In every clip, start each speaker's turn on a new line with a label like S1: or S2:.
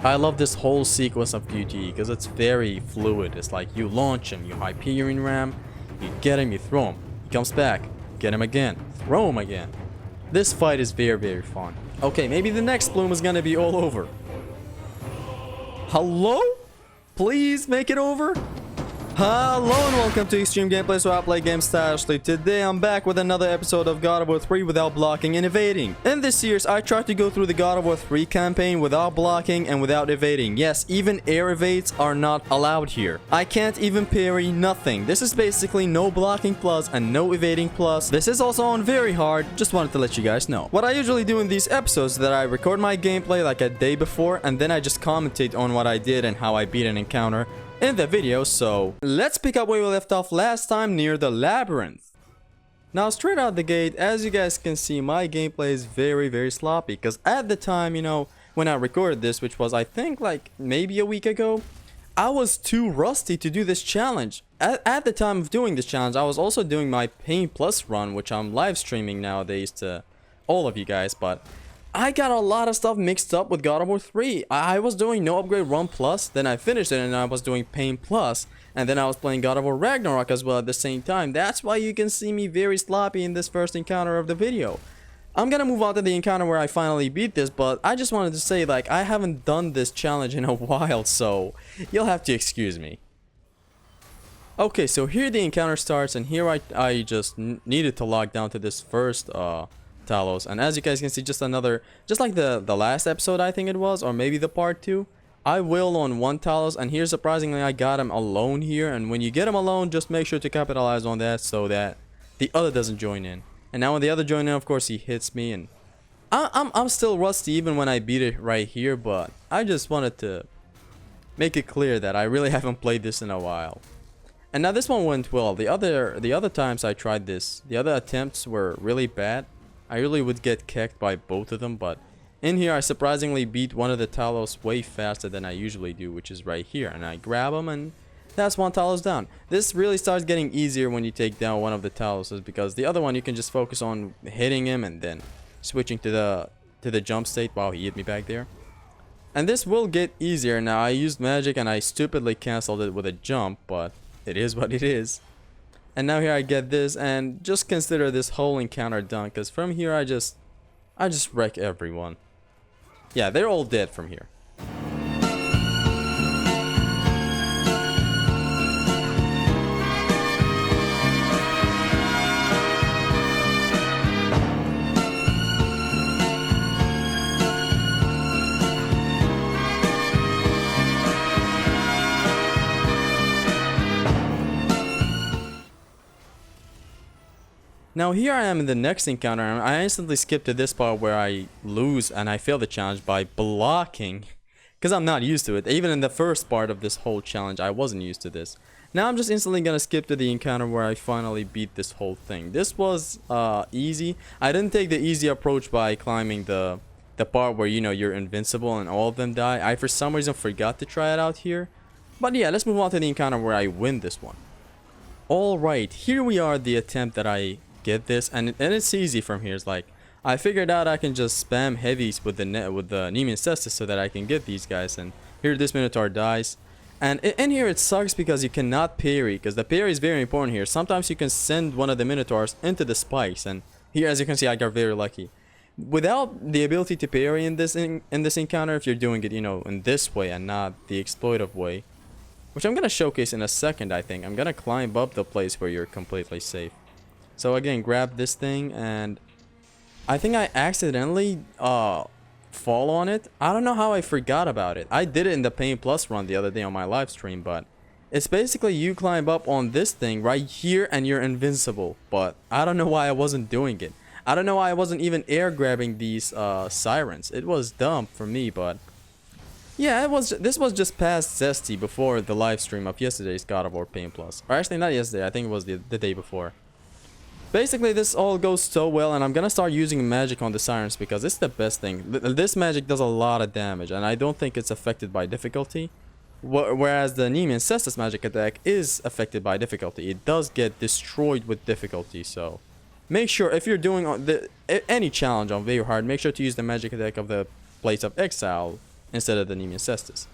S1: I love this whole sequence of PG because it's very fluid. It's like you launch him, you Hyperion Ram, you get him, you throw him. He comes back, get him again, throw him again. This fight is very, very fun. Okay, maybe the next bloom is gonna be all over. Hello? Please make it over? Hello and welcome to Extreme Gameplays, where I play games stylishly. Today I'm back with another episode of God of War 3 without blocking and evading. In this series, I tried to go through the God of War 3 campaign without blocking and without evading. Yes, even air evades are not allowed here. I can't even parry, nothing. This is basically no blocking plus and no evading plus. This is also on very hard, just wanted to let you guys know. What I usually do in these episodes is that I record my gameplay like a day before, and then I just commentate on what I did and how I beat an encounter in the video. So let's pick up where we left off last time, near the labyrinth. Now straight out the gate, as you guys can see, my gameplay is very, very sloppy because at the time, you know, when I recorded this, which was I think like maybe a week ago, I was too rusty to do this challenge. At the time of doing this challenge, I was also doing my Pain Plus run, which I'm live streaming nowadays to all of you guys, but I got a lot of stuff mixed up with God of War 3. I was doing No Upgrade Run Plus, then I finished it and I was doing Pain Plus, and then I was playing God of War Ragnarok as well at the same time. That's why you can see me very sloppy in this first encounter of the video. I'm gonna move on to the encounter where I finally beat this, but I just wanted to say, like, I haven't done this challenge in a while, so you'll have to excuse me. Okay, so here the encounter starts, and here I just needed to log down to this first Talos, and as you guys can see, just like the last episode, I think it was, or maybe the part 2, I will on one Talos, and here surprisingly I got him alone here. And when you get him alone, just make sure to capitalize on that so that the other doesn't join in. And now when the other join in, of course he hits me, and I'm still rusty even when I beat it right here, but I just wanted to make it clear that I really haven't played this in a while. And now this one went well. The other times I tried this, the other attempts were really bad. I really would get kicked by both of them, but in here I surprisingly beat one of the Talos way faster than I usually do, which is right here. And I grab him, and that's one Talos down. This really starts getting easier when you take down one of the Taloses, because the other one you can just focus on hitting him and then switching to the jump state. Wow, he hit me back there. And this will get easier. Now I used magic and I stupidly canceled it with a jump, but it is what it is. And now here I get this, and just consider this whole encounter done, because from here I just wreck everyone. Yeah, they're all dead from here. Now here I am in the next encounter, and I instantly skip to this part where I lose and I fail the challenge by blocking, because I'm not used to it. Even in the first part of this whole challenge, I wasn't used to this. Now I'm just instantly gonna skip to the encounter where I finally beat this whole thing. This was easy. I didn't take the easy approach by climbing the part where, you know, you're invincible and all of them die. I for some reason forgot to try it out here. But yeah, let's move on to the encounter where I win this one. Alright, here we are, the attempt that I get this, and it's easy from here. It's like I figured out I can just spam heavies with the Nemean Cestus so that I can get these guys. And here this Minotaur dies, and in here it sucks because you cannot parry, because the parry is very important here. Sometimes you can send one of the Minotaurs into the spikes, and here, as you can see, I got very lucky. Without the ability to parry in this encounter, if you're doing it, you know, in this way and not the exploitive way, which I'm gonna showcase in a second. I think I'm gonna climb up the place where you're completely safe. So again, grab this thing, and I think I accidentally fall on it. I don't know how I forgot about it. I did it in the Pain Plus run the other day on my live stream, but it's basically you climb up on this thing right here and you're invincible. But I don't know why I wasn't doing it. I don't know why I wasn't even air grabbing these sirens. It was dumb for me, but yeah, this was just past zesty before the live stream of yesterday's God of War Pain Plus. Or actually not yesterday, I think it was the day before. Basically, this all goes so well, and I'm gonna start using magic on the sirens because it's the best thing. This magic does a lot of damage, and I don't think it's affected by difficulty. Whereas the Nemean Cestus magic attack is affected by difficulty. It does get destroyed with difficulty, so make sure if you're doing any challenge on very hard, make sure to use the magic attack of the Plates of Exile instead of the Nemean Cestus.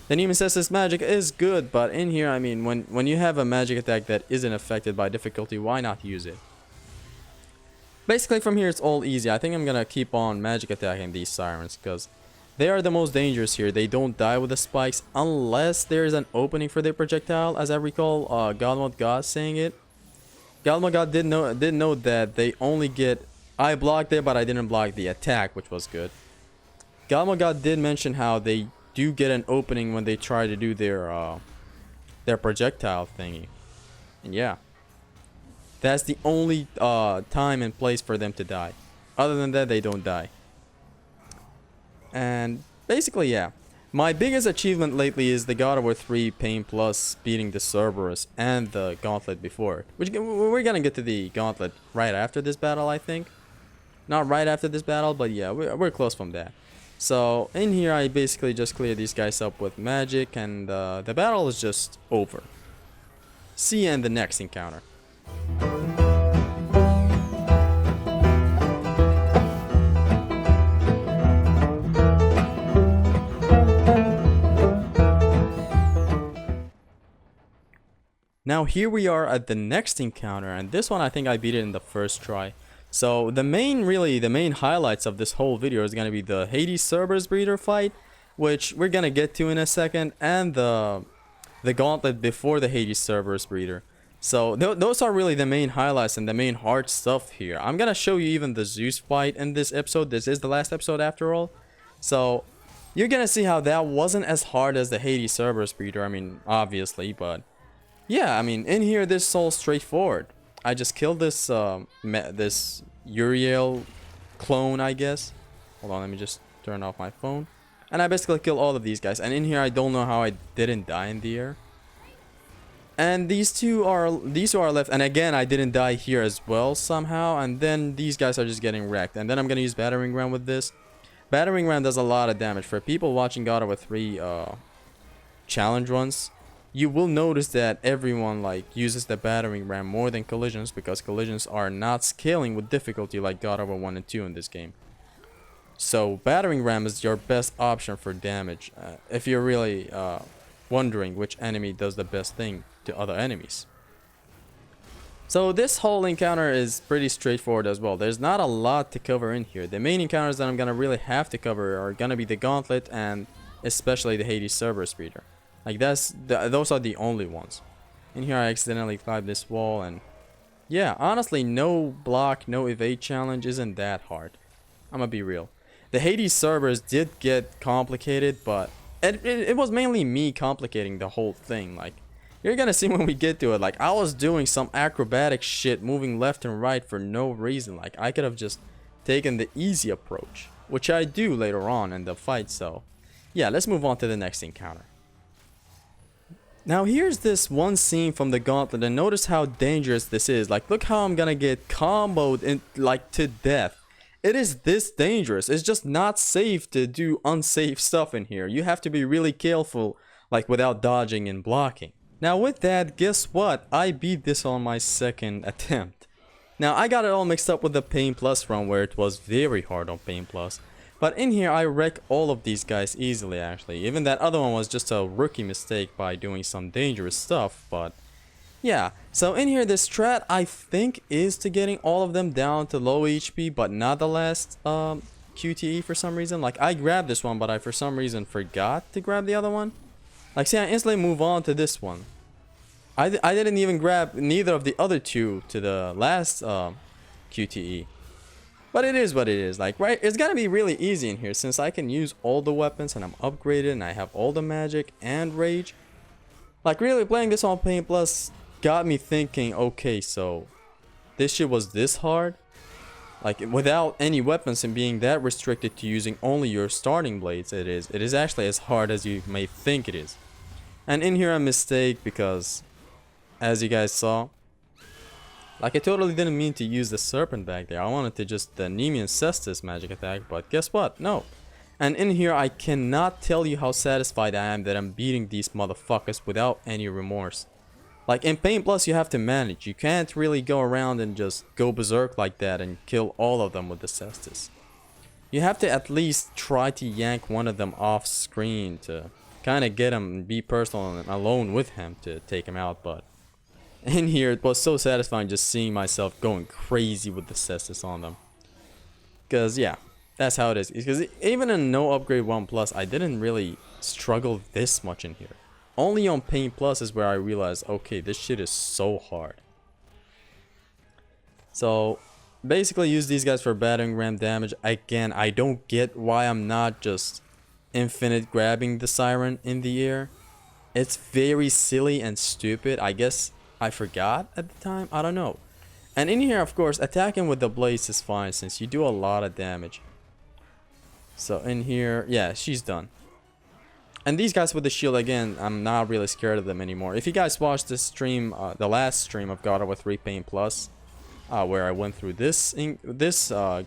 S1: The Nemean Cestus magic is good, but in here, I mean, when you have a magic attack that isn't affected by difficulty, why not use it? Basically, from here, it's all easy. I think I'm gonna keep on magic attacking these sirens, because they are the most dangerous here. They don't die with the spikes unless there is an opening for their projectile, as I recall Godmode God saying it. Godmode God did note that they only get... I blocked it, but I didn't block the attack, which was good. Godmode God did mention how they do get an opening when they try to do their projectile thingy. And yeah, that's the only time and place for them to die. Other than that, they don't die. And basically, yeah, my biggest achievement lately is the God of War 3 Pain Plus beating the Cerberus and the Gauntlet before. Which we're gonna get to the Gauntlet right after this battle, I think. Not right after this battle, but yeah, we're close from that. So in here, I basically just clear these guys up with magic, and the battle is just over. See you in the next encounter. Now here we are at the next encounter, and this one I think I beat it in the first try. So the main highlights of this whole video is going to be the Hades Cerberus breeder fight, which we're going to get to in a second, and the gauntlet before the Hades Cerberus breeder. So those are really the main highlights and the main hard stuff here. I'm going to show you even the Zeus fight in this episode. This is the last episode after all. So you're going to see how that wasn't as hard as the Hades Cerberus breeder. I mean, obviously, but yeah, I mean, in here this is all straightforward. I just killed this this Uriel clone, I guess. Hold on, let me just turn off my phone. And I basically killed all of these guys. And in here, I don't know how I didn't die in the air. And these two are left. And again, I didn't die here as well somehow. And then these guys are just getting wrecked. And then I'm gonna use Battering Ram with this. Battering Ram does a lot of damage. For people watching God of War 3 challenge runs, you will notice that everyone uses the Battering Ram more than collisions, because collisions are not scaling with difficulty like God of War 1 and 2 in this game. So Battering Ram is your best option for damage if you're really wondering which enemy does the best thing to other enemies. So this whole encounter is pretty straightforward as well. There's not a lot to cover in here. The main encounters that I'm gonna really have to cover are gonna be the Gauntlet and especially the Hades Cerberus breeder. Those are the only ones. In here, I accidentally climbed this wall, and yeah, honestly, no block, no evade challenge isn't that hard. I'm gonna be real. The Hades Cerberus did get complicated, but it was mainly me complicating the whole thing. You're gonna see when we get to it. I was doing some acrobatic shit, moving left and right for no reason. I could have just taken the easy approach, which I do later on in the fight. So yeah, let's move on to the next encounter. Now here's this one scene from the Gauntlet, and notice how dangerous this is. Look how I'm gonna get comboed in, to death. It is this dangerous. It's just not safe to do unsafe stuff in here. You have to be really careful, without dodging and blocking. Now with that, guess what? I beat this on my second attempt. Now I got it all mixed up with the Pain Plus run, where it was very hard on Pain Plus. But in here, I wreck all of these guys easily, actually. Even that other one was just a rookie mistake by doing some dangerous stuff, but yeah. So in here, the strat, I think, is to getting all of them down to low HP, but not the last QTE for some reason. I grabbed this one, but I for some reason forgot to grab the other one. See, I instantly move on to this one. I didn't even grab neither of the other two to the last QTE. But it is what it is. Right, it's gonna be really easy in here since I can use all the weapons and I'm upgraded and I have all the magic and rage. Really playing this on Pain Plus got me thinking, okay, so this shit was this hard? Without any weapons and being that restricted to using only your starting blades, it is actually as hard as you may think it is. And in here, a mistake, because as you guys saw, I totally didn't mean to use the serpent back there. I wanted to just the Nemean Cestus magic attack, but guess what? No. And in here, I cannot tell you how satisfied I am that I'm beating these motherfuckers without any remorse. In Pain Plus, you have to manage. You can't really go around and just go berserk like that and kill all of them with the Cestus. you have to at least try to yank one of them off screen to kind of get him and be personal and alone with him to take him out. But in here, it was so satisfying just seeing myself going crazy with the cestus on them. Because, yeah, that's how it is. Because even in no upgrade 1 plus, I didn't really struggle this much in here. Only on Pain Plus is where I realized, okay, this shit is so hard. So, basically use these guys for battering ram damage. Again, I don't get why I'm not just infinite grabbing the siren in the air. It's very silly and stupid. I guess I forgot at the time. I don't know. And in here, of course, attacking with the blades is fine since you do a lot of damage. So in here, yeah, she's done. And these guys with the shield, again, I'm not really scared of them anymore. If you guys watched this stream, the last stream of God of War 3 Pain Plus, where I went through this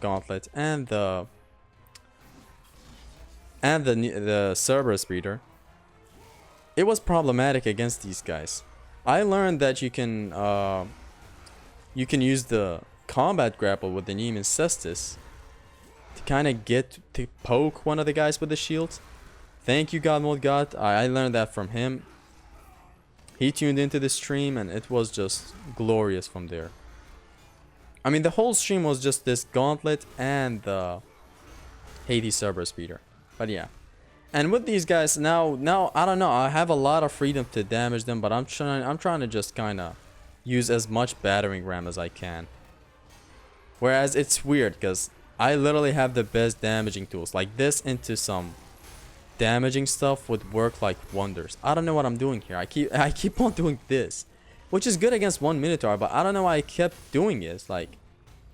S1: gauntlet and the Cerberus beater, it was problematic against these guys. I learned that you can use the combat grapple with the Nemean Cestus to kind of get to poke one of the guys with the shield. Thank you, God Mode God. I learned that from him. He tuned into the stream and it was just glorious from there. I mean, the whole stream was just this gauntlet and the Hades Cerberus beater. But yeah. And with these guys now I don't know. I have a lot of freedom to damage them, but I'm trying to just kind of use as much battering ram as I can. Whereas it's weird because I literally have the best damaging tools. Like this into some damaging stuff would work like wonders. I don't know what I'm doing here. I keep on doing this, which is good against one Minotaur, but I don't know why I kept doing it. It's like,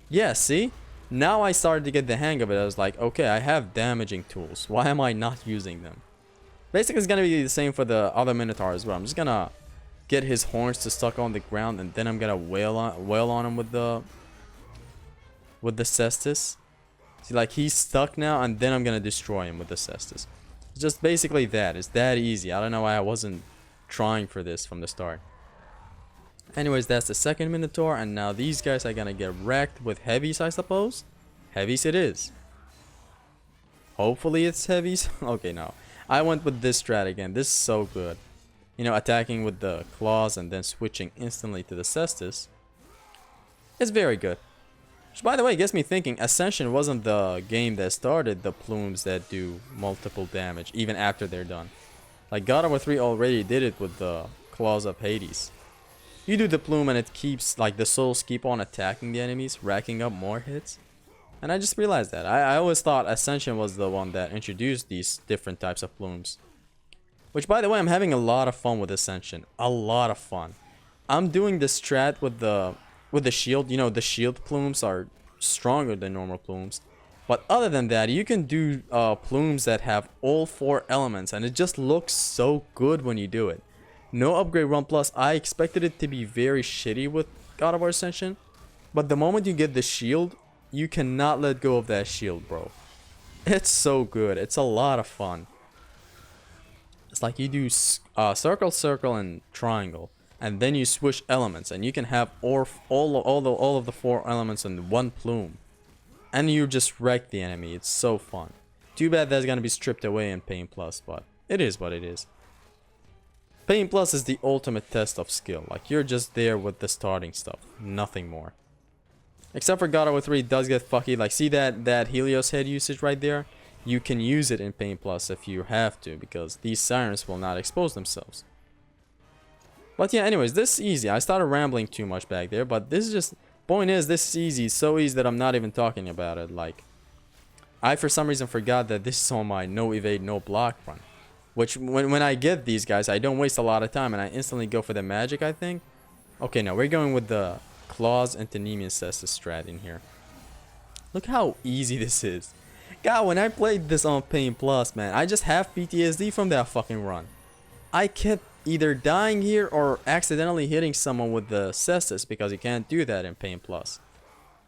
S1: yeah, see? Now I started to get the hang of it. I was like, okay, I have damaging tools. Why am I not using them? Basically, it's gonna be the same for the other Minotaur as well. I'm just gonna get his horns to stuck on the ground, and then I'm gonna wail on him with the cestus. See, like he's stuck now, and then I'm gonna destroy him with the cestus. It's just basically that. It's that easy. I don't know why I wasn't trying for this from the start. Anyways, that's the second Minotaur, and now these guys are gonna get wrecked with heavies, I suppose. Heavies it is. Hopefully it's heavies. Okay, no. I went with this strat again. This is so good. You know, attacking with the claws and then switching instantly to the cestus. It's very good. Which, by the way, gets me thinking, Ascension wasn't the game that started the plumes that do multiple damage, even after they're done. Like, God of War 3 already did it with the Claws of Hades. You do the plume and it keeps, like, the souls keep on attacking the enemies, racking up more hits. And I just realized that. I always thought Ascension was the one that introduced these different types of plumes. Which, by the way, I'm having a lot of fun with Ascension. A lot of fun. I'm doing the strat with the shield. You know, the shield plumes are stronger than normal plumes. But other than that, you can do plumes that have all 4 elements. And it just looks so good when you do it. No upgrade 1 plus. I expected it to be very shitty with God of War Ascension. But the moment you get the shield, you cannot let go of that shield, bro. It's so good. It's a lot of fun. It's like you do circle, circle, and triangle. And then you switch elements. And you can have all of the 4 elements in one plume. And you just wreck the enemy. It's so fun. Too bad that's going to be stripped away in Pain Plus. But it is what it is. Pain Plus is the ultimate test of skill. Like, you're just there with the starting stuff. Nothing more. Except for God of War 3, it does get fucky. Like, see that Helios head usage right there? You can use it in Pain Plus if you have to, because these sirens will not expose themselves. But yeah, anyways, this is easy. I started rambling too much back there, but this is just... Point is, this is easy. It's so easy that I'm not even talking about it. Like, I for some reason forgot that this is on my no evade, no block run. Which, when I get these guys, I don't waste a lot of time, and I instantly go for the magic, I think. Okay, no, we're going with the Claws into Nemean Cestus strat in here. Look how easy this is. God, when I played this on Pain Plus, man, I just have PTSD from that fucking run. I kept either dying here or accidentally hitting someone with the Cestus because you can't do that in Pain Plus.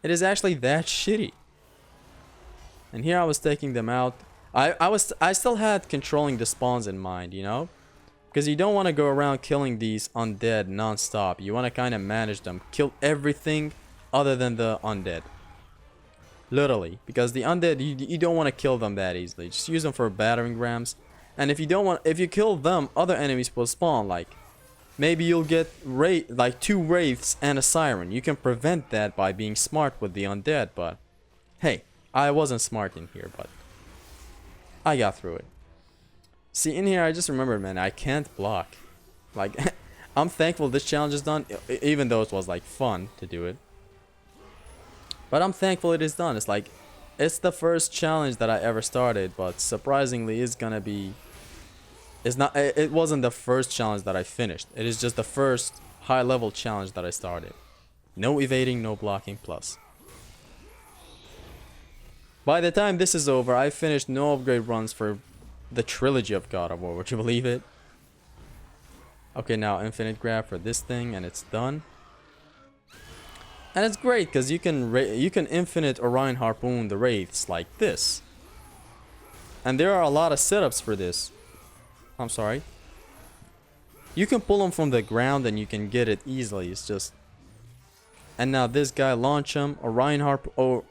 S1: It is actually that shitty. And here I was taking them out. I still had controlling the spawns in mind, you know? Because you don't want to go around killing these undead non-stop. You want to kind of manage them. Kill everything other than the undead. Literally, because the undead, you don't want to kill them that easily. Just use them for battering rams. And if you kill them, other enemies will spawn. Like, maybe you'll get like 2 wraiths and a siren. You can prevent that by being smart with the undead, but hey, I wasn't smart in here, but I got through it. See, in here, I just remembered, man, I can't block. Like, I'm thankful this challenge is done, even though it was like fun to do it. But I'm thankful it is done. It's like, it's the first challenge that I ever started, but surprisingly, it's gonna be... It wasn't the first challenge that I finished. It is just the first high-level challenge that I started. No evading, no blocking, plus. By the time this is over, I finished no upgrade runs for the trilogy of God of War. Would you believe it? Okay, now infinite grab for this thing, and it's done. And it's great because you can infinite Orion harpoon the wraiths like this. And there are a lot of setups for this. I'm sorry. You can pull them from the ground and you can get it easily. It's just... And now this guy, launch him, Orion harpoon, or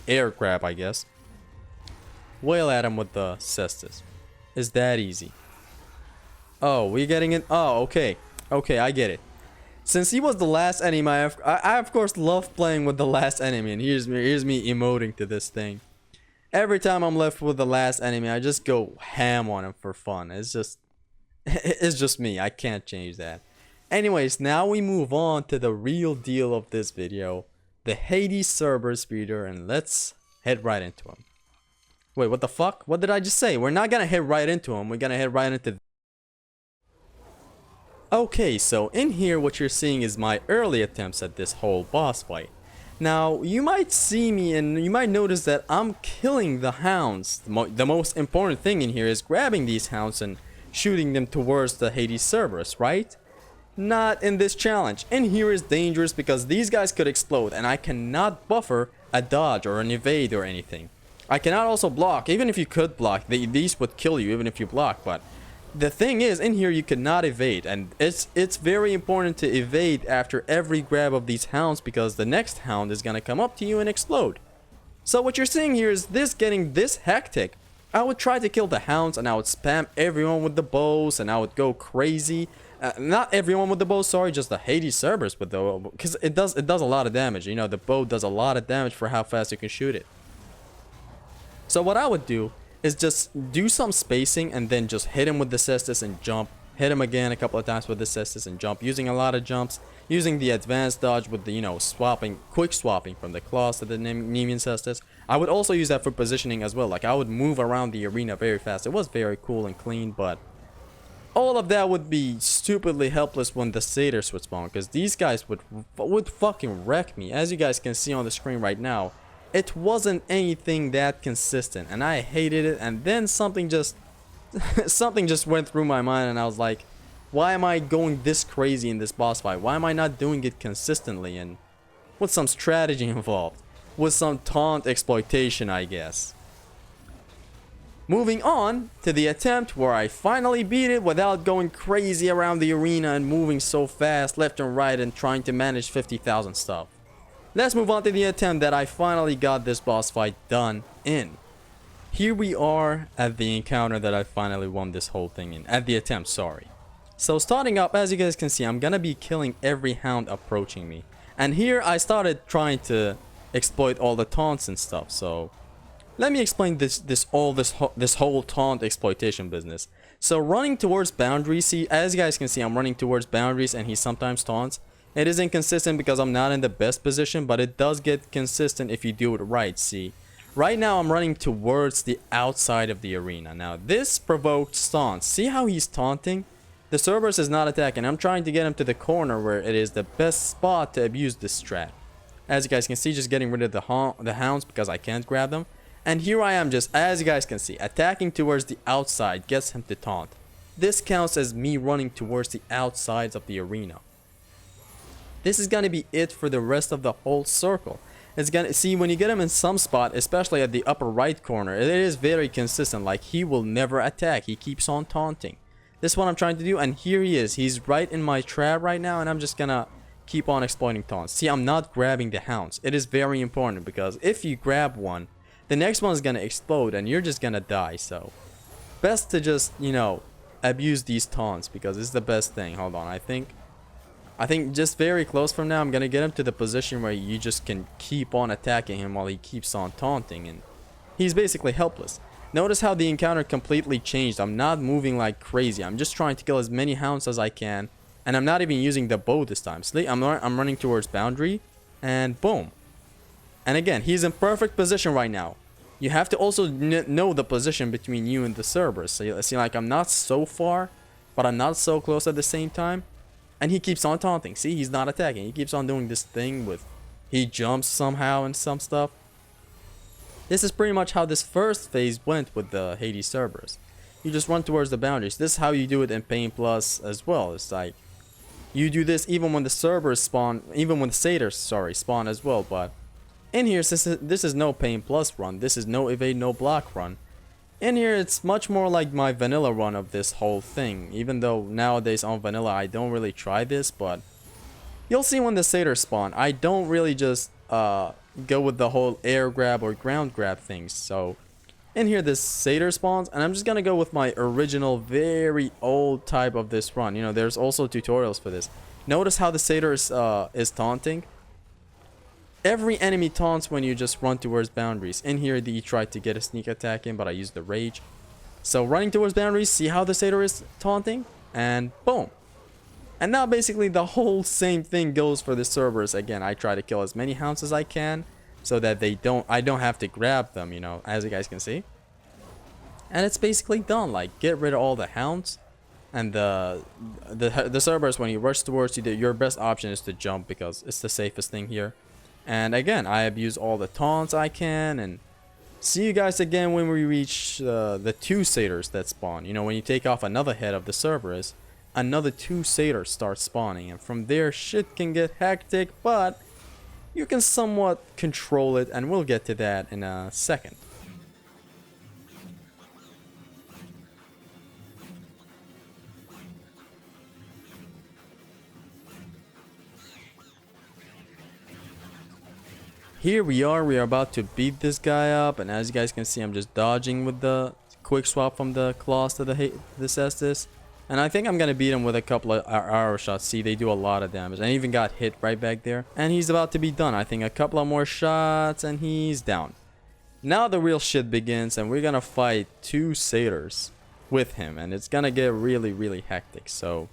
S1: air grab, I guess. Wail at him with the cestus. It's that easy. Oh, we getting it? Oh, okay. Okay, I get it. Since he was the last enemy, I of course love playing with the last enemy, and here's me emoting to this thing. Every time I'm left with the last enemy, I just go ham on him for fun. It's just me. I can't change that. Anyways, now we move on to the real deal of this video, the Hades Cerberus speeder, and let's head right into him. Wait, what the fuck? What did I just say? We're not gonna head right into him. We're gonna head right into... Okay, so in here what you're seeing is my early attempts at this whole boss fight. Now, you might see me and you might notice that I'm killing the hounds. The most important thing in here is grabbing these hounds and shooting them towards the Hades Cerberus, right? Not in this challenge. In here is dangerous because these guys could explode and I cannot buffer a dodge or an evade or anything. I cannot also block. Even if you could block, these would kill you even if you block, but the thing is, in here you cannot evade, and it's very important to evade after every grab of these hounds because the next hound is gonna come up to you and explode. So what you're seeing here is this getting this hectic. I would try to kill the hounds and I would spam everyone with the bows and I would go crazy. Not everyone with the bow, sorry, just the Hades Cerberus with the bow, because it does a lot of damage. You know, the bow does a lot of damage for how fast you can shoot it. So what I would do is just do some spacing and then just hit him with the cestus and jump. Hit him again a couple of times with the cestus and jump. Using a lot of jumps. Using the advanced dodge with the, you know, quick swapping from the claws to the Nemean cestus. I would also use that for positioning as well. Like, I would move around the arena very fast. It was very cool and clean, but all of that would be stupidly helpless when the Satyrs would spawn, because these guys would fucking wreck me. As you guys can see on the screen right now, it wasn't anything that consistent, and I hated it. And then something just went through my mind, and I was like, why am I going this crazy in this boss fight? Why am I not doing it consistently and with some strategy involved, with some taunt exploitation, I guess. Moving on to the attempt where I finally beat it without going crazy around the arena and moving so fast left and right and trying to manage 50,000 stuff. Let's move on to the attempt that I finally got this boss fight done in. Here we are at the encounter that I finally won this whole thing in. At the attempt, sorry. So starting up, as you guys can see, I'm gonna be killing every hound approaching me. And here I started trying to exploit all the taunts and stuff. So let me explain this whole taunt exploitation business. So running towards boundaries, see, as you guys can see, I'm running towards boundaries and he sometimes taunts. It is inconsistent because I'm not in the best position, but it does get consistent if you do it right, see. Right now I'm running towards the outside of the arena. Now this provoked taunts. See how he's taunting? The Cerberus is not attacking. I'm trying to get him to the corner where it is the best spot to abuse this strat. As you guys can see, just getting rid of the hounds because I can't grab them. And here I am, just as you guys can see, attacking towards the outside gets him to taunt. This counts as me running towards the outsides of the arena. This is going to be it for the rest of the whole circle. It's gonna see when you get him in some spot, especially at the upper right corner, it is very consistent. Like, he will never attack. He keeps on taunting. This is what I'm trying to do, and here he is. He's right in my trap right now, and I'm just gonna keep on exploiting taunts. See, I'm not grabbing the hounds. It is very important because if you grab one, the next one is gonna explode and you're just gonna die. So best to just, you know, abuse these taunts because it's the best thing. Hold on, I think just very close from now, I'm gonna get him to the position where you just can keep on attacking him while he keeps on taunting, and he's basically helpless. Notice how the encounter completely changed. I'm not moving like crazy. I'm just trying to kill as many hounds as I can, and I'm not even using the bow this time. See, I'm running towards boundary, and boom. And again, he's in perfect position right now. You have to also know the position between you and the Cerberus. So you see, like, I'm not so far, but I'm not so close at the same time. And he keeps on taunting. See, he's not attacking. He keeps on doing this thing with... he jumps somehow and some stuff. This is pretty much how this first phase went with the Hades Cerberus. You just run towards the boundaries. This is how you do it in Pain Plus as well. It's like... you do this even when the Cerberus spawn... even when the Satyrs, sorry, spawn as well. But in here, since this is no Pain Plus run, this is no evade, no block run. In here, it's much more like my vanilla run of this whole thing. Even though nowadays on vanilla, I don't really try this, but you'll see when the satyrs spawn. I don't really just go with the whole air grab or ground grab things. So in here, this satyr spawns, and I'm just gonna go with my original, very old type of this run. You know, there's also tutorials for this. Notice how the satyr is taunting. Every enemy taunts when you just run towards boundaries. In here, you tried to get a sneak attack in, but I used the rage. So running towards boundaries, see how the satyr is taunting? And boom. And now basically the whole same thing goes for the Cerberus. Again, I try to kill as many hounds as I can so that I don't have to grab them, you know, as you guys can see. And it's basically done. Like, get rid of all the hounds. And the Cerberus, when he rushes towards you, your best option is to jump because it's the safest thing here. And again, I abuse all the taunts I can, and see you guys again when we reach the 2 satyrs that spawn. You know, when you take off another head of the Cerberus, another 2 satyrs start spawning, and from there shit can get hectic, but you can somewhat control it, and we'll get to that in a second. Here we are about to beat this guy up, and as you guys can see, I'm just dodging with the quick swap from the claws to the Estus. And I think I'm gonna beat him with a couple of arrow shots. See, they do a lot of damage. I even got hit right back there. And he's about to be done. I think a couple of more shots and he's down. Now the real shit begins, and we're gonna fight 2 satyrs with him, and it's gonna get really, really hectic. So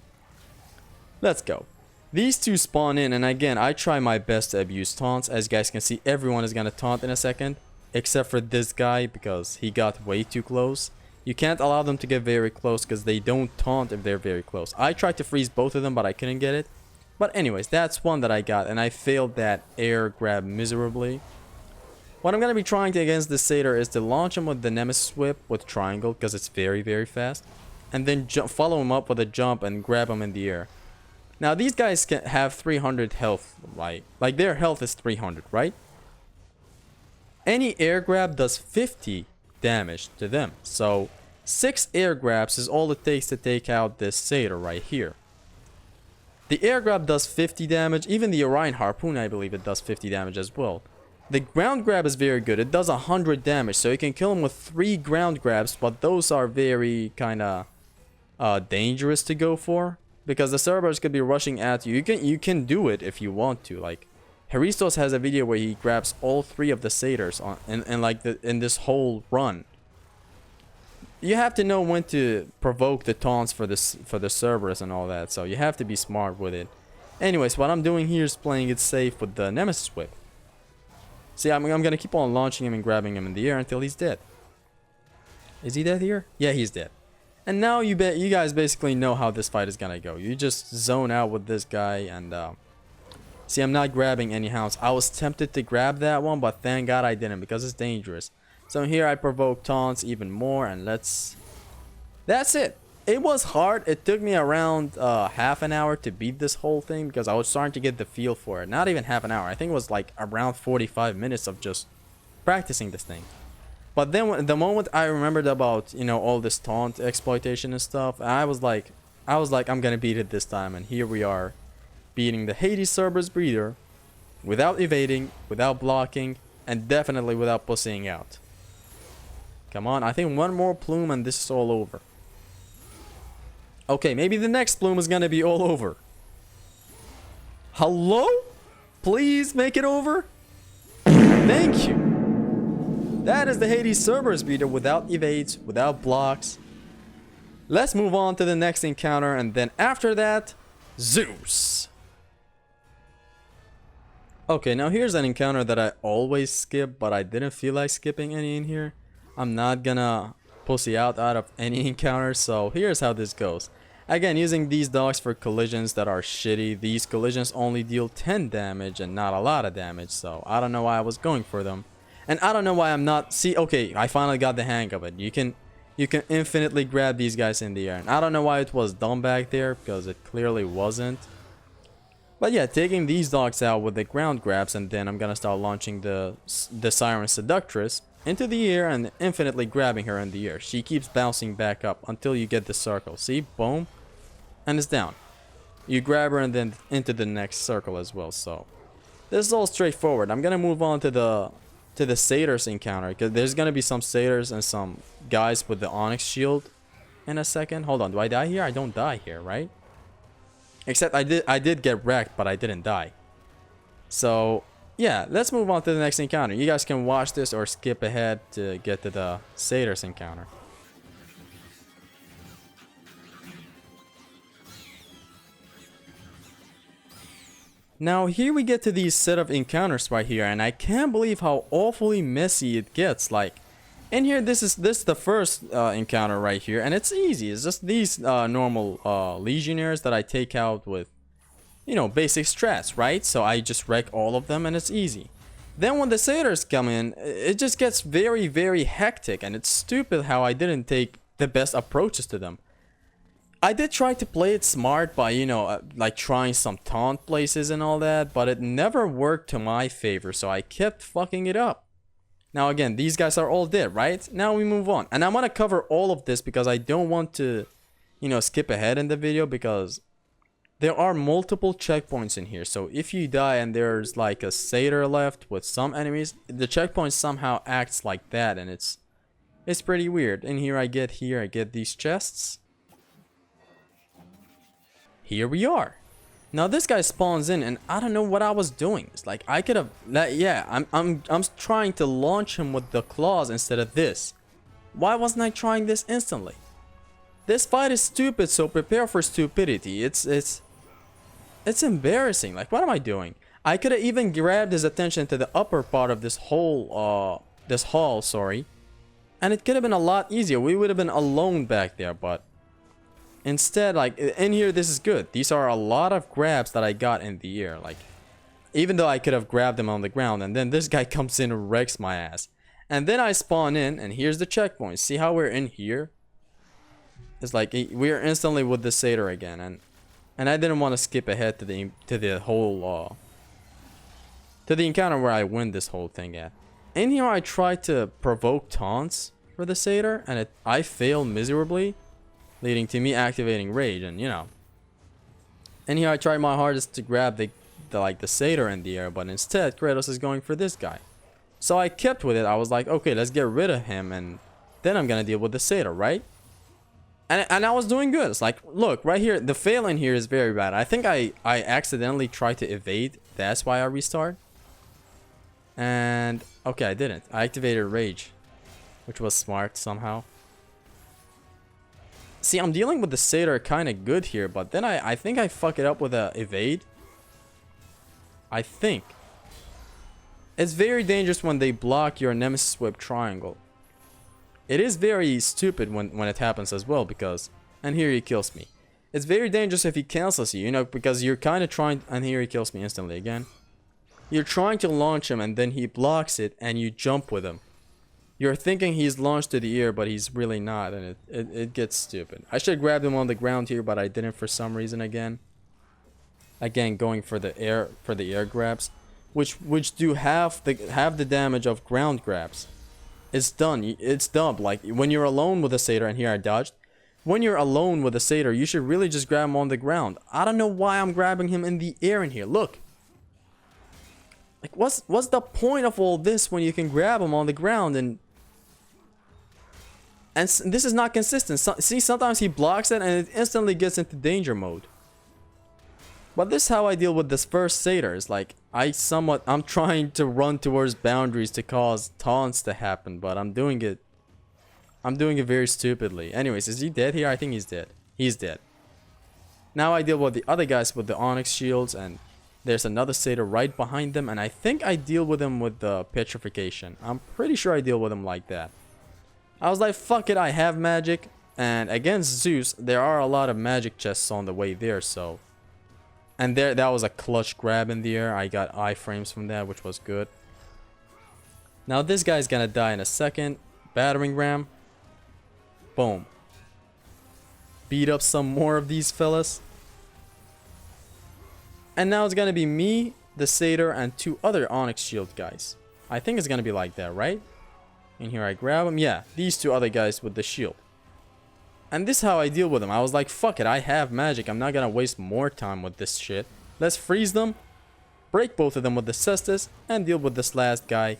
S1: let's go. These 2 spawn in, and again, I try my best to abuse taunts. As you guys can see, everyone is gonna taunt in a second, except for this guy because he got way too close. You can't allow them to get very close because they don't taunt if they're very close. I tried to freeze both of them, but I couldn't get it. But anyways, that's one that I got, and I failed that air grab miserably. What I'm gonna be trying to against this satyr is to launch him with the Nemesis Whip with triangle because it's very, very fast, and then follow him up with a jump and grab him in the air. Now these guys can have 300 health, right? Like their health is 300, right? Any air grab does 50 damage to them. So 6 air grabs is all it takes to take out this satyr right here. The air grab does 50 damage. Even the Orion Harpoon, I believe it does 50 damage as well. The ground grab is very good. It does 100 damage. So you can kill him with 3 ground grabs, but those are very kind of dangerous to go for. Because the Cerberus could be rushing at you. You can do it if you want to. Like Haristos has a video where he grabs all 3 of the satyrs in this whole run. You have to know when to provoke the taunts for the Cerberus and all that. So you have to be smart with it. Anyways, what I'm doing here is playing it safe with the Nemesis Whip. See, I'm gonna keep on launching him and grabbing him in the air until he's dead. Is he dead here? Yeah, he's dead. And now you guys basically know how this fight is gonna go. You just zone out with this guy, and see, I'm not grabbing any hounds. I was tempted to grab that one, but thank God I didn't because it's dangerous. So here I provoke taunts even more, and that's it. It was hard. It took me around half an hour to beat this whole thing because I was starting to get the feel for it. Not even half an hour. I think it was like around 45 minutes of just practicing this thing. But then the moment I remembered about, you know, all this taunt exploitation and stuff, I was like, I'm gonna beat it this time, and here we are beating the Hades Cerberus breeder without evading, without blocking, and definitely without pussying out. Come on, I think one more plume and this is all over. Okay, maybe the next plume is gonna be all over. Hello? Please make it over? Thank you. That is the Hades Cerberus breeder without evades, without blocks. Let's move on to the next encounter, and then after that, Zeus. Okay, now here's an encounter that I always skip, but I didn't feel like skipping any in here. I'm not gonna pussy out of any encounter, so here's how this goes. Again, using these dogs for collisions that are shitty. These collisions only deal 10 damage and not a lot of damage, so I don't know why I was going for them. And I don't know why I'm not... See, okay, I finally got the hang of it. You can infinitely grab these guys in the air. And I don't know why it was done back there, because it clearly wasn't. But yeah, taking these dogs out with the ground grabs, and then I'm gonna start launching the Siren Seductress into the air and infinitely grabbing her in the air. She keeps bouncing back up until you get the circle. See? Boom. And it's down. You grab her and then into the next circle as well. So this is all straightforward. I'm gonna move on to the Satyrs encounter, because there's gonna be some Satyrs and some guys with the Onyx shield in a second. Hold on, do I die here? I don't die here, right? Except I did get wrecked, but I didn't die. So yeah, let's move on to the next encounter. You guys can watch this or skip ahead to get to the Satyrs encounter. Now here we get to these set of encounters right here, and I can't believe how awfully messy it gets. Like in here, this is the first encounter right here, and it's easy. It's just these normal legionnaires that I take out with, you know, basic strats, right? So I just wreck all of them and it's easy. Then when the Satyrs come in, it just gets very, very hectic, and it's stupid how I didn't take the best approaches to them. I did try to play it smart by, you know, like trying some taunt places and all that, but it never worked to my favor, so I kept fucking it up. Now again, these guys are all dead, right? Now we move on. And I'm gonna cover all of this because I don't want to, you know, skip ahead in the video, because there are multiple checkpoints in here. So if you die and there's like a satyr left with some enemies, the checkpoint somehow acts like that, and it's pretty weird. And here I get these chests. Here we are. Now this guy spawns in, and I don't know what I was doing. It's like I could have, yeah, I'm trying to launch him with the claws instead of this. Why wasn't I trying this instantly? This fight is stupid, so prepare for stupidity. It's embarrassing. Like, what am I doing? I could have even grabbed his attention to the upper part of this hall, sorry, and it could have been a lot easier. We would have been alone back there, but instead, like, in here, this is good. These are a lot of grabs that I got in the air. Like, even though I could have grabbed them on the ground, and then this guy comes in and wrecks my ass. And then I spawn in, and here's the checkpoint. See how we're in here? It's like we're instantly with the satyr again, and I didn't want to skip ahead to the whole to the encounter where I win this whole thing at. In here, I tried to provoke taunts for the satyr, and I failed miserably, leading to me activating rage. And you know, and here I tried my hardest to grab the satyr in the air, but instead Kratos is going for this guy. So I kept with it. I was like, okay, let's get rid of him, and then I'm gonna deal with the satyr, right? And I was doing good. It's like, look, right here, the fail in here is very bad. I think I accidentally tried to evade. That's why I restart. And okay, I didn't. I activated rage, which was smart somehow. See, I'm dealing with the satyr kind of good here, but then I think I fuck it up with a evade. I think. It's very dangerous when they block your nemesis whip triangle. It is very stupid when it happens as well, because, and here he kills me. It's very dangerous if he cancels you, you know, because you're kind of trying, and here he kills me instantly again. You're trying to launch him, and then he blocks it, and you jump with him. You're thinking he's launched to the air, but he's really not, and it gets stupid. I should have grabbed him on the ground here, but I didn't for some reason again. Again, going for the air grabs, which do have the damage of ground grabs. It's done. It's dumb. Like when you're alone with a satyr, and here I dodged. when you're alone with a satyr, you should really just grab him on the ground. I don't know why I'm grabbing him in the air in here. Look. Like, what's the point of all this when you can grab him on the ground and this is not consistent. See, sometimes he blocks it and it instantly gets into danger mode. But this is how I deal with this first satyr. It's like, I'm trying to run towards boundaries to cause taunts to happen, but I'm doing it very stupidly. Anyways, is he dead here? I think he's dead. He's dead. Now I deal with the other guys with the onyx shields, and there's another satyr right behind them, and I think I deal with him with the petrification. I'm pretty sure I deal with him like that. I was like, fuck it, I have magic, and against Zeus, there are a lot of magic chests on the way there, so... And that was a clutch grab in the air. I got iframes from that, which was good. Now this guy's gonna die in a second. Battering ram. Boom. Beat up some more of these fellas. And now it's gonna be me, the satyr, and 2 other onyx shield guys. I think it's gonna be like that, right? And here I grab them. Yeah, these 2 other guys with the shield. And this is how I deal with them. I was like, fuck it, I have magic. I'm not gonna waste more time with this shit. Let's freeze them, break both of them with the cestus, and deal with this last guy.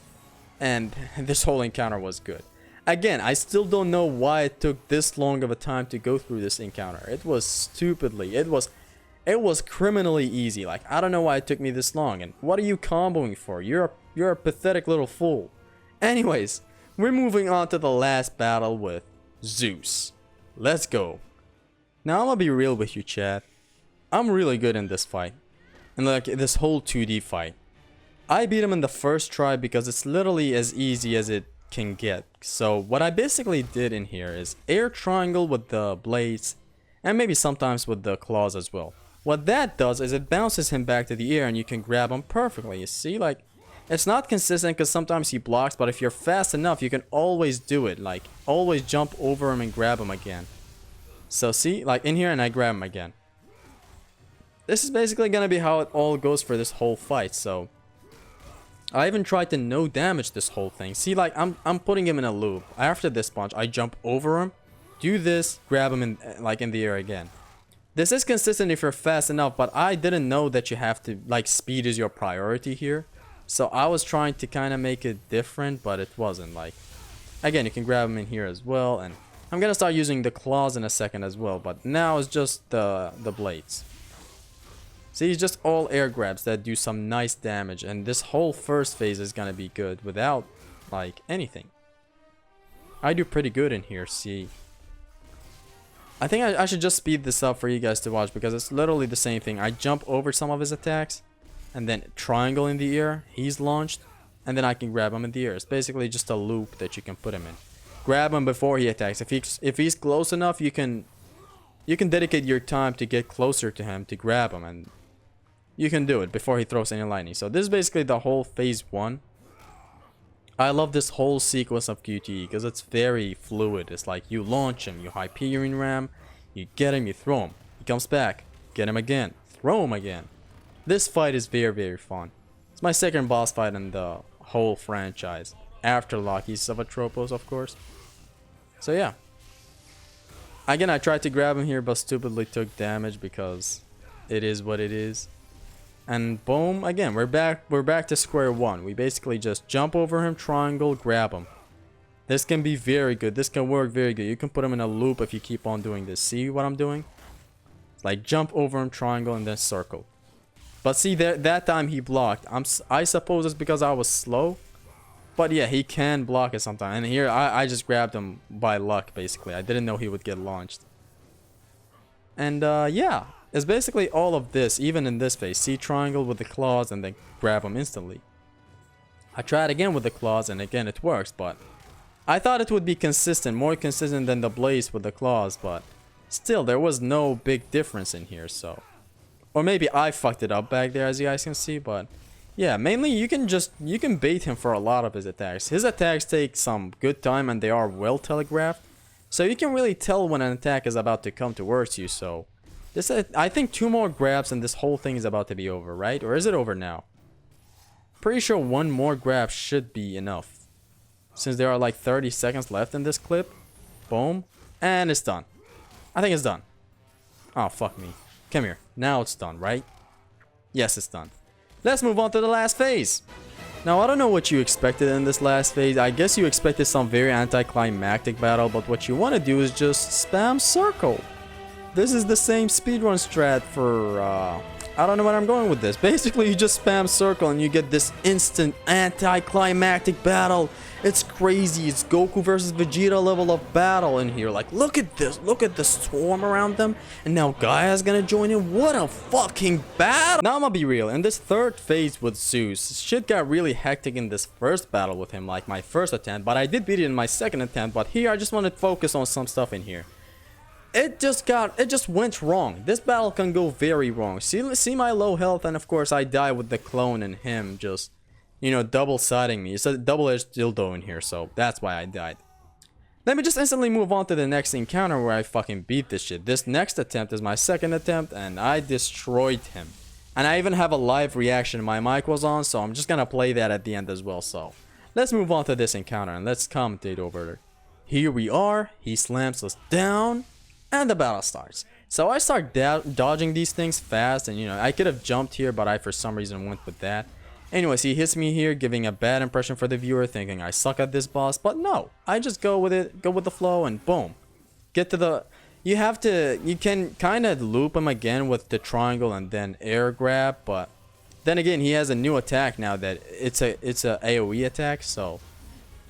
S1: And this whole encounter was good. Again, I still don't know why it took this long of a time to go through this encounter. It was stupidly, it was criminally easy. Like, I don't know why it took me this long. And what are you comboing for? You're a pathetic little fool. Anyways, we're moving on to the last battle with Zeus. Let's go. Now I'm gonna be real with you, chat. I'm really good in this fight. And like this whole 2D fight. I beat him in the first try because it's literally as easy as it can get. So what I basically did in here is air triangle with the blades and maybe sometimes with the claws as well. What that does is it bounces him back to the air and you can grab him perfectly. You see, like, it's not consistent because sometimes he blocks, but if you're fast enough, you can always do it. Like, always jump over him and grab him again. So see, like in here and I grab him again. This is basically gonna be how it all goes for this whole fight. So I even tried to no damage this whole thing. See, like I'm putting him in a loop. After this punch, I jump over him, do this, grab him in the air again. This is consistent if you're fast enough, but I didn't know that you have to, like, speed is your priority here. So I was trying to kind of make it different, but it wasn't. Like, again, you can grab him in here as well, and I'm gonna start using the claws in a second as well, but now it's just the blades. See, it's just all air grabs that do some nice damage, and this whole first phase is gonna be good without, like, anything. I do pretty good in here, see. I think I should just speed this up for you guys to watch because it's literally the same thing. I jump over some of his attacks, and then triangle in the air, he's launched, and then I can grab him in the air. It's basically just a loop that you can put him in. Grab him before he attacks. If he's close enough, you can dedicate your time to get closer to him to grab him, and you can do it before he throws any lightning. So this is basically the whole phase 1. I love this whole sequence of QTE because it's very fluid. It's like you launch him, you Hyperion Ram, you get him, you throw him. He comes back, get him again, throw him again. This fight is very, very fun. It's my second boss fight in the whole franchise. After Loki's Savatropos, of course. So yeah. Again, I tried to grab him here, but stupidly took damage because it is what it is. And boom, again, we're back to square one. We basically just jump over him, triangle, grab him. This can be very good. This can work very good. You can put him in a loop if you keep on doing this. See what I'm doing? Like jump over him, triangle, and then circle. But see, that time he blocked. I suppose it's because I was slow. But yeah, he can block it sometimes. And here, I just grabbed him by luck, basically. I didn't know he would get launched. And yeah, it's basically all of this, even in this phase. See, triangle with the claws and then grab him instantly. I tried again with the claws and again it works, but I thought it would be consistent, more consistent than the blaze with the claws, but still, there was no big difference in here, so. Or maybe I fucked it up back there, as you guys can see, but yeah, mainly you can bait him for a lot of his attacks. His attacks take some good time and they are well telegraphed, so you can really tell when an attack is about to come towards you, so. This, I think 2 more grabs and this whole thing is about to be over, right? Or is it over now? Pretty sure 1 more grab should be enough. Since there are like 30 seconds left in this clip. Boom. And it's done. I think it's done. Oh, fuck me. Come here. Now it's done, right? Yes, it's done. Let's move on to the last phase. Now, I don't know what you expected in this last phase. I guess you expected some very anticlimactic battle, but what you want to do is just spam circle. This is the same speedrun strat for, I don't know where I'm going with this. Basically, you just spam circle and you get this instant anticlimactic battle. It's crazy. It's Goku versus Vegeta level of battle in here. Like, look at this. Look at the swarm around them. And now Gaia's gonna join in. What a fucking battle. Now, I'm gonna be real. In this third phase with Zeus, shit got really hectic in this first battle with him, like my first attempt. But I did beat it in my second attempt. But here, I just want to focus on some stuff in here. It just went wrong. This battle can go very wrong. See my low health, and of course I die with the clone and him just, you know, double-siding me. It's a double-edged dildo in here, so that's why I died. Let me just instantly move on to the next encounter where I fucking beat this shit. This next attempt is my second attempt, and I destroyed him. And I even have a live reaction. My mic was on, so I'm just gonna play that at the end as well. So let's move on to this encounter, and let's commentate over it. Here we are. He slams us down. And the battle starts. So I start dodging these things fast, and you know, I could have jumped here, but I for some reason went with that. Anyways, he hits me here, giving a bad impression for the viewer, thinking I suck at this boss, but no. I just go with it, go with the flow, and boom. Get to the... You can kind of loop him again with the triangle and then air grab, but then again, he has a new attack now that it's a AoE attack, so...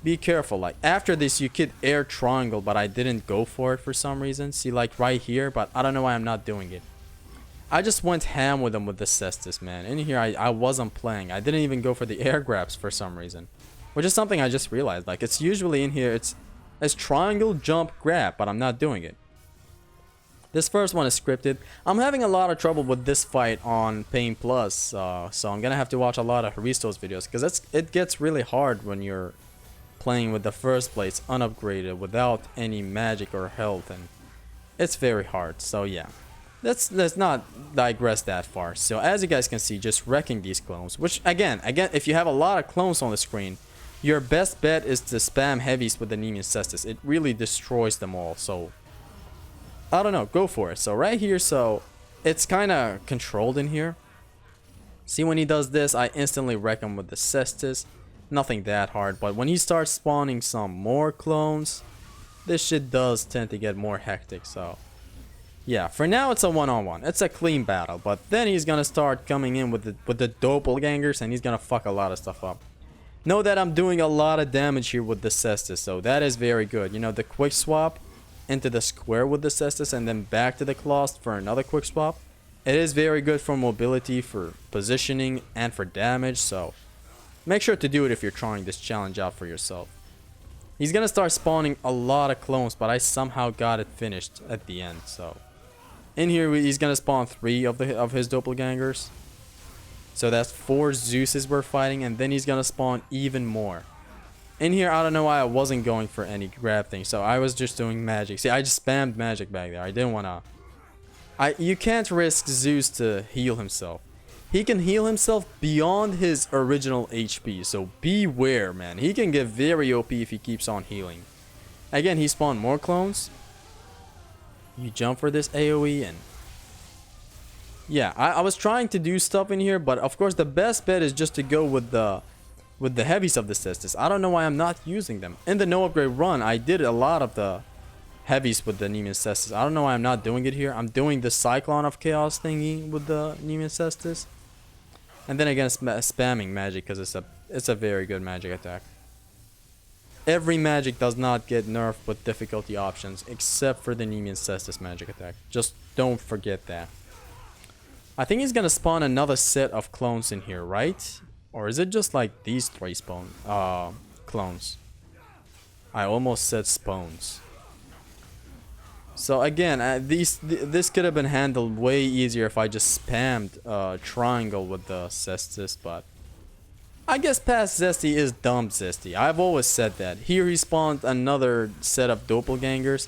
S1: Be careful. Like after this you could air triangle, but I didn't go for it for some reason. See, like right here, but I don't know why I'm not doing it. I just went ham with him with the cestus, man. In here I wasn't playing. I didn't even go for the air grabs for some reason, which is something I just realized. Like it's usually in here it's triangle, jump, grab, but I'm not doing it. This first one is scripted. I'm having a lot of trouble with this fight on Pain Plus, so I'm gonna have to watch a lot of Haristo's videos, because it gets really hard when you're playing with the first place unupgraded without any magic or health, and it's very hard. So yeah, let's not digress that far. So as you guys can see, just wrecking these clones, which again if you have a lot of clones on the screen, your best bet is to spam heavies with the Nemean Cestus. It really destroys them all. So I don't know, go for it. So right here, so it's kind of controlled in here. See, when he does this, I instantly wreck him with the Cestus. Nothing that hard, but when he starts spawning some more clones, this shit does tend to get more hectic. So yeah, for now it's a one-on-one. It's a clean battle, but then he's gonna start coming in with the doppelgangers, and he's gonna fuck a lot of stuff up. Know that I'm doing a lot of damage here with the Cestus, so that is very good. You know, the quick swap into the square with the Cestus and then back to the claws for another quick swap. It is very good for mobility, for positioning, and for damage, so make sure to do it if you're trying this challenge out for yourself. He's gonna start spawning a lot of clones, but I somehow got it finished at the end. So in here he's gonna spawn 3 of his doppelgangers. So that's 4 Zeuses we're fighting, and then he's gonna spawn even more. In here, I don't know why I wasn't going for any grab thing, so I was just doing magic. See, I just spammed magic back there. I didn't wanna... You can't risk Zeus to heal himself. He can heal himself beyond his original HP, so beware, man. He can get very OP if he keeps on healing. Again, he spawned more clones. You jump for this AoE, and yeah, I was trying to do stuff in here, but of course the best bet is just to go with the heavies of the Cestus. I don't know why I'm not using them. In the no upgrade run, I did a lot of the heavies with the Nemean Cestus. I don't know why I'm not doing it here. I'm doing the Cyclone of Chaos thingy with the Nemean Cestus. And then again, spamming magic, because it's a very good magic attack. Every magic does not get nerfed with difficulty options, except for the Nemean Cestus magic attack. Just don't forget that. I think he's gonna spawn another set of clones in here, right? Or is it just like these 3 clones? I almost said spawns. So again, this could have been handled way easier if I just spammed triangle with the Cestus, but I guess past Zesty is dumb Zesty. I've always said that. Here he spawned another set of doppelgangers,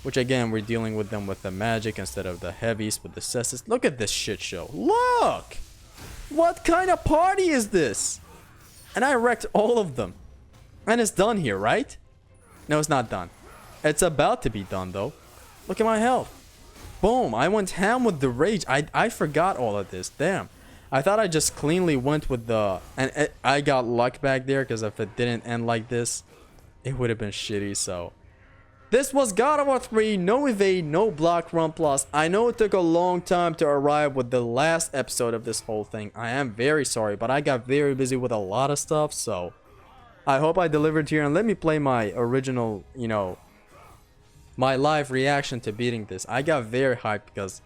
S1: which again, we're dealing with them with the magic instead of the heavies with the Cestus. Look at this shit show. Look! What kind of party is this? And I wrecked all of them. And it's done here, right? No, it's not done. It's about to be done, though. Look at my health. Boom. I went ham with the rage. I forgot all of this. Damn. I thought I just cleanly went with the... And I got luck back there, because if it didn't end like this, it would have been shitty, so... This was God of War 3, no evade, no block run plus. I know it took a long time to arrive with the last episode of this whole thing. I am very sorry, but I got very busy with a lot of stuff, so... I hope I delivered here, and let me play my original, you know... my live reaction to beating this. I got very hyped because...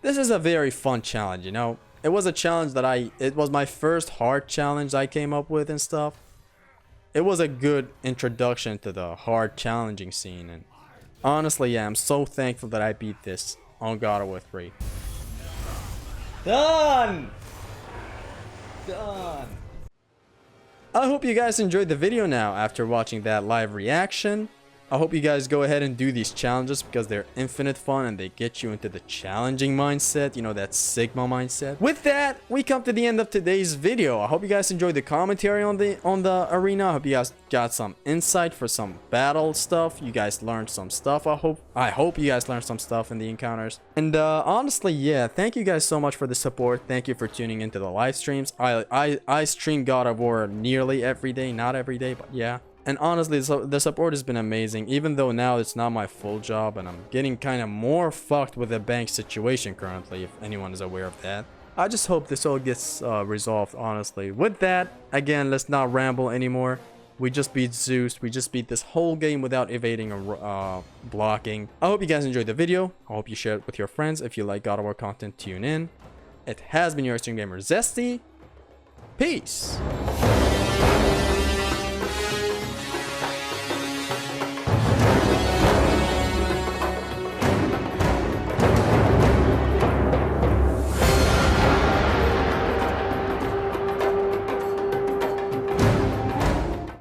S1: this is a very fun challenge, you know? It was a challenge that it was my first hard challenge I came up with and stuff. It was a good introduction to the hard challenging scene, and honestly, yeah, I'm so thankful that I beat this on God of War 3. Done! Done! I hope you guys enjoyed the video now after watching that live reaction. I hope you guys go ahead and do these challenges because they're infinite fun and they get you into the challenging mindset, you know, that Sigma mindset. With that, we come to the end of today's video. I hope you guys enjoyed the commentary on the arena. I hope you guys got some insight for some battle stuff. You guys learned some stuff. I hope you guys learned some stuff in the encounters. And honestly, yeah, thank you guys so much for the support. Thank you for tuning into the live streams. I stream God of War nearly every day, not every day, but yeah. And honestly, the support has been amazing, even though now it's not my full job and I'm getting kind of more fucked with the bank situation currently, if anyone is aware of that. I just hope this all gets resolved, honestly. With that, again, let's not ramble anymore. We just beat Zeus. We just beat this whole game without evading or blocking. I hope you guys enjoyed the video. I hope you share it with your friends. If you like God of War content, tune in. It has been your stream gamer, Zesty. Peace.